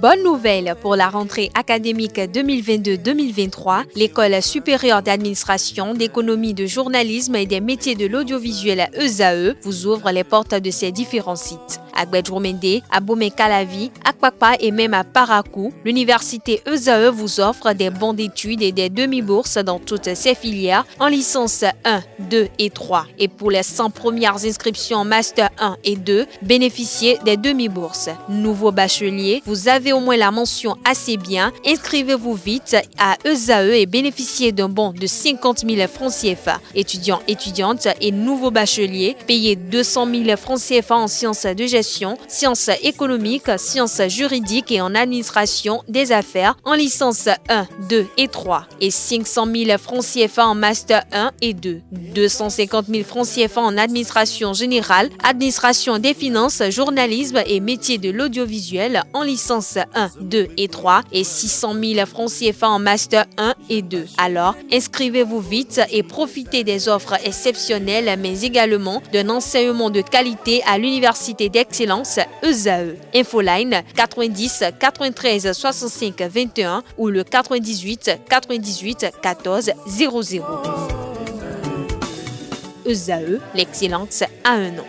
Bonne nouvelle pour la rentrée académique 2022-2023, l'École supérieure d'administration, d'économie, de journalisme et des métiers de l'audiovisuel ESAE vous ouvre les portes de ses différents sites. À Gbedjomende, à Bomé-Calavi, à Kpakpa et même à Parakou, l'université ESAE vous offre des bons d'études et des demi-bourses dans toutes ses filières en licence 1, 2 et 3. Et pour les 100 premières inscriptions en master 1 et 2, bénéficiez des demi-bourses. Nouveau bachelier, vous avez au moins la mention assez bien. Inscrivez-vous vite à ESAE et bénéficiez d'un bon de 50 000 francs CFA. Étudiants, étudiantes et nouveaux bacheliers, payez 200 000 francs CFA en sciences de gestion, sciences économiques, sciences juridiques et en administration des affaires en licence 1, 2 et 3 et 500 000 francs CFA en master 1 et 2, 250 000 francs CFA en administration générale, administration des finances, journalisme et métiers de l'audiovisuel en licence 1, 2 et 3 et 600 000 francs CFA en master 1 et 2. Alors, inscrivez-vous vite et profitez des offres exceptionnelles mais également d'un enseignement de qualité à l'université d'excellence ESAE. Infoline 90 93 65 21 ou le 98 98 14 00. ESAE, l'excellence à un nom.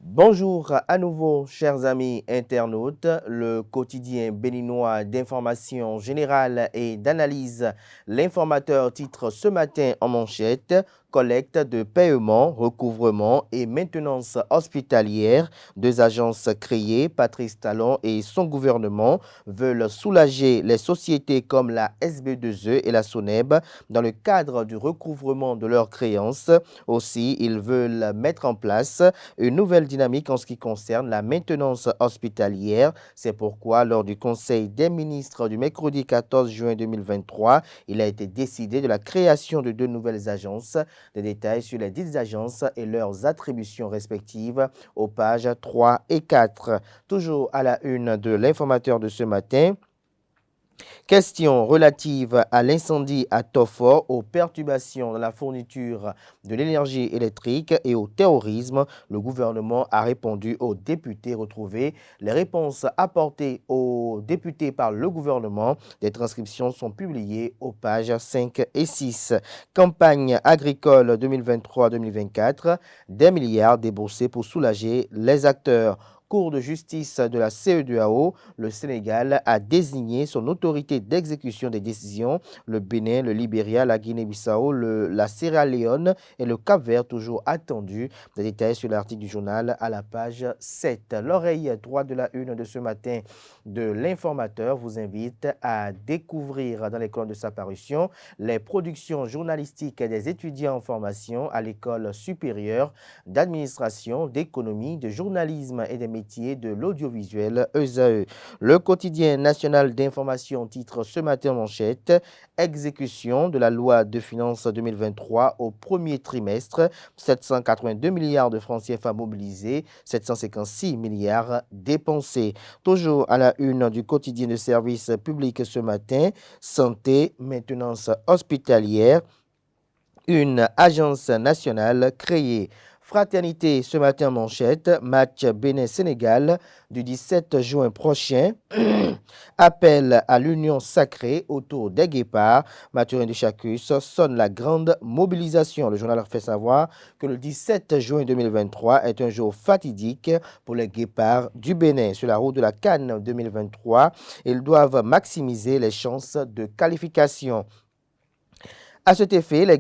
Bonjour à nouveau, chers amis internautes. Le quotidien béninois d'information générale et d'analyse, l'informateur titre ce matin en manchette: collecte de paiement, recouvrement et maintenance hospitalière. Deux agences créées, Patrice Talon et son gouvernement, veulent soulager les sociétés comme la SB2E et la SONEB dans le cadre du recouvrement de leurs créances. Aussi, ils veulent mettre en place une nouvelle dynamique en ce qui concerne la maintenance hospitalière. C'est pourquoi, lors du Conseil des ministres du mercredi 14 juin 2023, il a été décidé de la création de deux nouvelles agences. Des détails sur les 10 agences et leurs attributions respectives aux pages 3 et 4. Toujours à la une de l'informateur de ce matin. Question relative à l'incendie à Tofor, aux perturbations dans la fourniture de l'énergie électrique et au terrorisme. Le gouvernement a répondu aux députés. Retrouvés les réponses apportées aux députés par le gouvernement. Des transcriptions sont publiées aux pages 5 et 6. Campagne agricole 2023-2024, des milliards déboursés pour soulager les acteurs. Cour de justice de la CEDEAO, le Sénégal a désigné son autorité d'exécution des décisions. Le Bénin, le Libéria, la Guinée-Bissau, la Sierra Leone et le Cap-Vert toujours attendus. Des détails sur l'article du journal à la page 7. L'oreille droite de la une de ce matin de l'informateur vous invite à découvrir dans les colonnes de sa parution les productions journalistiques des étudiants en formation à l'école supérieure d'administration, d'économie, de journalisme et des métiers de l'audiovisuel ESAE. Le quotidien national d'information titre ce matin en manchette: exécution de la loi de finances 2023 au premier trimestre, 782 milliards de francs CFA mobilisés, 756 milliards dépensés. Toujours à la une du quotidien de service public ce matin, santé, maintenance hospitalière, une agence nationale créée. Fraternité ce matin manchette, match Bénin-Sénégal du 17 juin prochain. Appel à l'union sacrée autour des guépards. Mathurin de Chacus sonne la grande mobilisation. Le journal fait savoir que le 17 juin 2023 est un jour fatidique pour les guépards du Bénin. Sur la route de la CAN 2023, ils doivent maximiser les chances de qualification. À cet effet, les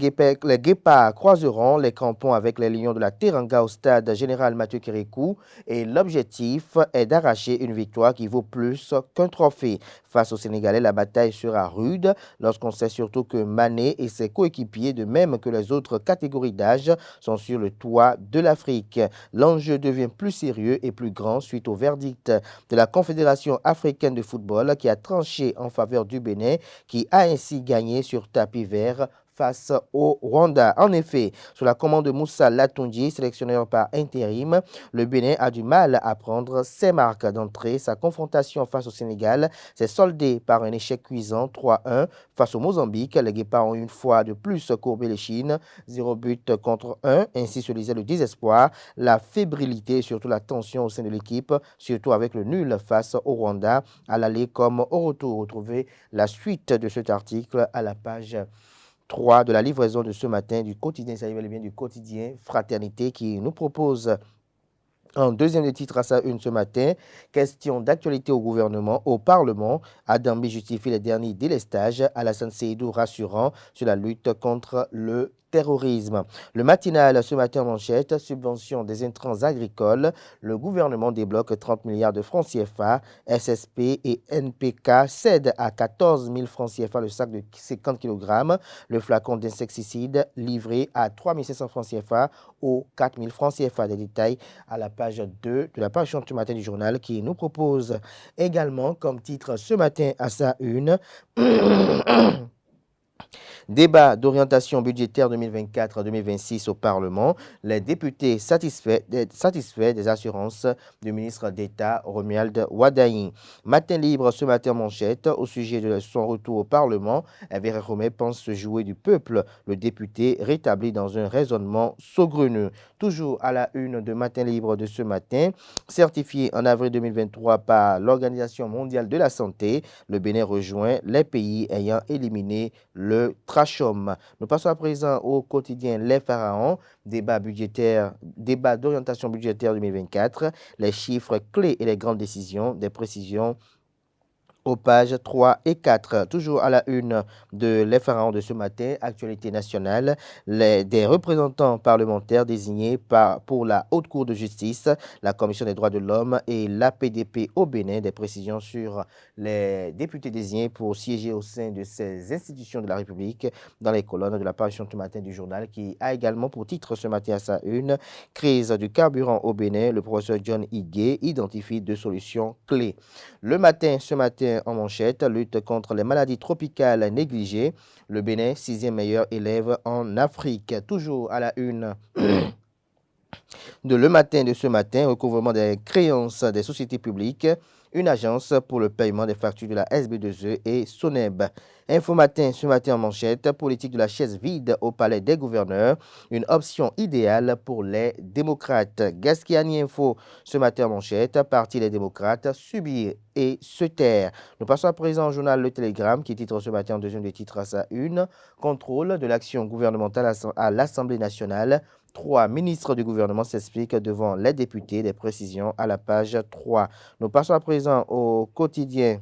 guépards croiseront les crampons avec les Lions de la Teranga au stade général Mathieu Kérékou et l'objectif est d'arracher une victoire qui vaut plus qu'un trophée. Face aux Sénégalais, la bataille sera rude lorsqu'on sait surtout que Mané et ses coéquipiers, de même que les autres catégories d'âge, sont sur le toit de l'Afrique. L'enjeu devient plus sérieux et plus grand suite au verdict de la Confédération africaine de football qui a tranché en faveur du Bénin, qui a ainsi gagné sur tapis vert face au Rwanda. En effet, sous la commande de Moussa Latondji, sélectionneur par intérim, le Bénin a du mal à prendre ses marques d'entrée. Sa confrontation face au Sénégal s'est soldée par un échec cuisant 3-1 face au Mozambique. Les Guépards ont une fois de plus courbé les chines, 0 but contre 1. Ainsi se lisait le désespoir, la fébrilité et surtout la tension au sein de l'équipe, surtout avec le nul face au Rwanda à l'aller comme au retour. Retrouvez la suite de cet article à la page 3 de la livraison de ce matin du quotidien, ça y est bien du quotidien Fraternité qui nous propose en deuxième des titres à sa une ce matin, question d'actualité au gouvernement, au Parlement. Adambi justifie les derniers délestages. Alassane Seydou rassurant sur la lutte contre le terrorisme. Le matinal ce matin en manchette, subvention des intrants agricoles. Le gouvernement débloque 30 milliards de francs CFA. SSP et NPK cèdent à 14 000 francs CFA le sac de 50 kg. Le flacon d'insecticide livré à 3 500 francs CFA aux 4 000 francs CFA. Des détails à la page 2 de la page ce matin du journal qui nous propose également comme titre ce matin à sa une débat d'orientation budgétaire 2024-2026 au Parlement. Les députés satisfaits des assurances du ministre d'État Romuald Wadaï. Matin libre ce matin manchette au sujet de son retour au Parlement. Hervé Romé pense se jouer du peuple. Le député rétabli dans un raisonnement saugrenu. Toujours à la une de Matin libre de ce matin, certifié en avril 2023 par l'Organisation mondiale de la santé, le Bénin rejoint les pays ayant éliminé le trachome. Nous passons à présent au quotidien Les Pharaons, débat d'orientation budgétaire 2024, les chiffres clés et les grandes décisions, des précisions aux pages 3 et 4. Toujours à la une de Les Pharaons de ce matin, actualité nationale, des représentants parlementaires désignés pour la Haute Cour de justice, la Commission des droits de l'homme et l'APDP au Bénin. Des précisions sur les députés désignés pour siéger au sein de ces institutions de la République dans les colonnes de la parution ce matin du journal qui a également pour titre ce matin à sa une, crise du carburant au Bénin. Le professeur John Higuet identifie 2 solutions clés. Le matin, ce matin, en manchette, lutte contre les maladies tropicales négligées. Le Bénin, 6e meilleur élève en Afrique. Toujours à la une de Le Matin de ce matin, recouvrement des créances des sociétés publiques, une agence pour le paiement des factures de la SB2E et SONEB. Info Matin, ce matin en manchette, politique de la chaise vide au palais des gouverneurs, une option idéale pour les démocrates. Gasquiani Info, ce matin en manchette, parti les démocrates, subir et se taire. Nous passons à présent au journal Le Télégramme qui titre ce matin en deuxième des titres à sa une, contrôle de l'action gouvernementale à l'Assemblée nationale. 3 ministres du gouvernement s'expliquent devant les députés, des précisions à la page 3. Nous passons à présent au quotidien.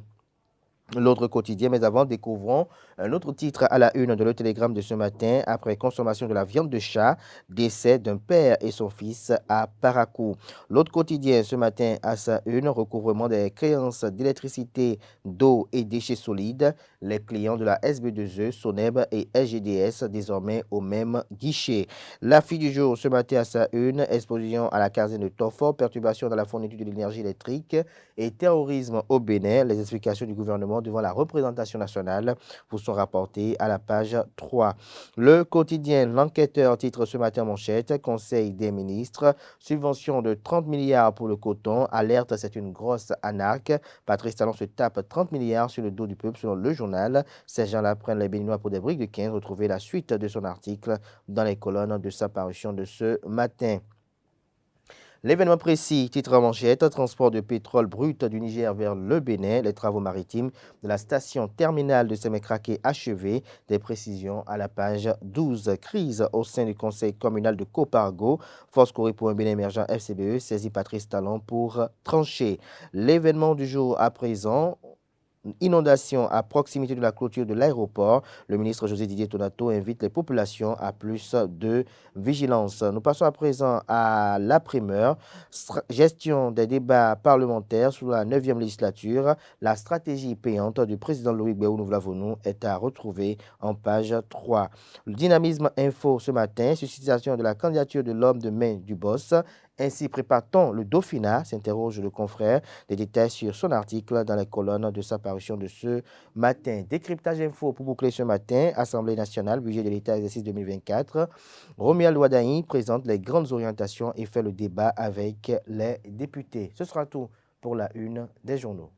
L'autre quotidien, mais avant, découvrons un autre titre à la une de Le Télégramme de ce matin. Après consommation de la viande de chat, décès d'un père et son fils à Parakou. L'autre quotidien, ce matin, à sa une, recouvrement des créances d'électricité, d'eau et déchets solides. Les clients de la SB2E, SONEB et SGDS, désormais au même guichet. La fille du jour, ce matin, à sa une, explosion à la caserne de Tofor, perturbation dans la fourniture de l'énergie électrique et terrorisme au Bénin. Les explications du gouvernement devant la représentation nationale vous sont rapportées à la page 3. Le quotidien L'Enquêteur titre ce matin manchette, Conseil des ministres, subvention de 30 milliards pour le coton, alerte c'est une grosse anarque. Patrice Talon se tape 30 milliards sur le dos du peuple selon le journal. Ces gens-là prennent les Béninois pour des briques de 15. Retrouvez la suite de son article dans les colonnes de sa parution de ce matin. L'événement précis, titre en manchette, transport de pétrole brut du Niger vers le Bénin, les travaux maritimes de la station terminale de Sémécraké achevés, des précisions à la page 12. Crise au sein du conseil communal de Copargo, force Corée pour un Bénin émergent FCBE, saisit Patrice Talon pour trancher. L'événement du jour à présent, inondation à proximité de la clôture de l'aéroport. Le ministre José Didier Tonato invite les populations à plus de vigilance. Nous passons à présent à la primeur. Gestion des débats parlementaires sous la 9e législature. La stratégie payante du président Loïc Béou, nous l'avons, est à retrouver en page 3. Le dynamisme info ce matin, suscitation de la candidature de l'homme de main du boss. Ainsi prépare-t-on le Dauphinat, s'interroge le confrère. Des détails sur son article dans la colonne de sa parution de ce matin. Décryptage info pour boucler ce matin. Assemblée nationale, budget de l'État exercice 2024. Romuald Ouadaï présente les grandes orientations et fait le débat avec les députés. Ce sera tout pour la une des journaux.